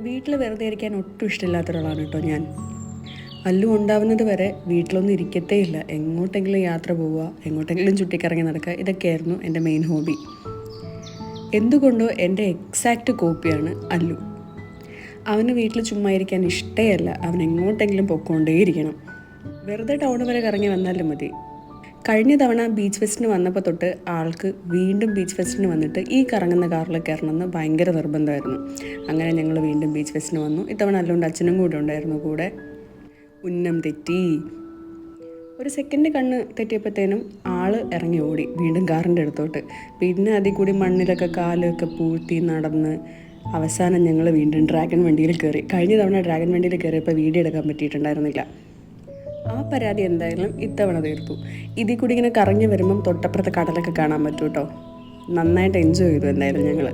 വീട്ടിൽ വെറുതെ ഇരിക്കാൻ ഒട്ടും ഇഷ്ടമില്ലാത്ത ഒരാളാണ് കേട്ടോ ഞാൻ. അല്ലു ഉണ്ടാവുന്നത് വരെ വീട്ടിലൊന്നും ഇരിക്കത്തേ ഇല്ല. എങ്ങോട്ടെങ്കിലും യാത്ര പോവുക, എങ്ങോട്ടെങ്കിലും ചുറ്റിക്കറങ്ങി നടക്കുക, ഇതൊക്കെയായിരുന്നു എൻ്റെ മെയിൻ ഹോബി. എന്തുകൊണ്ടോ എൻ്റെ എക്സാക്റ്റ് കോപ്പിയാണ് അല്ലു. അവന് വീട്ടിൽ ചുമ്മാ ഇരിക്കാൻ ഇഷ്ടമല്ല. അവൻ എങ്ങോട്ടെങ്കിലും പൊയ്ക്കൊണ്ടേയിരിക്കണം. വെറുതെ ടൗൺ വരെ കറങ്ങി വന്നാലും മതി. കഴിഞ്ഞ തവണ ബീച്ച് ഫെസ്റ്റിന് വന്നപ്പോൾ തൊട്ട് ആൾക്ക് വീണ്ടും ബീച്ച് ഫെസ്റ്റിന് വന്നിട്ട് ഈ കറങ്ങുന്ന കാറിൽ കയറണമെന്ന് ഭയങ്കര നിർബന്ധമായിരുന്നു. അങ്ങനെ ഞങ്ങൾ വീണ്ടും ബീച്ച് ഫെസ്റ്റിന് വന്നു. ഇത്തവണ അല്ലുകൊണ്ട് അച്ഛനും കൂടെ ഉണ്ടായിരുന്നു കൂടെ. ഉന്നം തെറ്റി. ഒരു സെക്കൻഡ് കണ്ണ് തെറ്റിയപ്പോഴത്തേനും ആൾ ഇറങ്ങി ഓടി വീണ്ടും കാറിൻ്റെ അടുത്തോട്ട്. പിന്നെ അതിൽ കൂടി മണ്ണിലൊക്കെ കാലൊക്കെ പൂഴ്ത്തി നടന്ന് അവസാനം ഞങ്ങൾ വീണ്ടും ഡ്രാഗൺ വണ്ടിയിൽ കയറി. കഴിഞ്ഞ തവണ ഡ്രാഗൺ വണ്ടിയിൽ കയറിയപ്പോൾ വീഡിയോ എടുക്കാൻ പറ്റിയിട്ടുണ്ടായിരുന്നില്ല. ആ പരാതി എന്തായാലും ഇത്തവണ തീർത്തു. ഇതിൽ കൂടി ഇങ്ങനെ കറങ്ങി വരുമ്പം തൊട്ടപ്പുറത്തെ കടലൊക്കെ കാണാൻ പറ്റും കേട്ടോ. നന്നായിട്ട് എൻജോയ് ചെയ്തു എന്തായാലും ഞങ്ങൾ.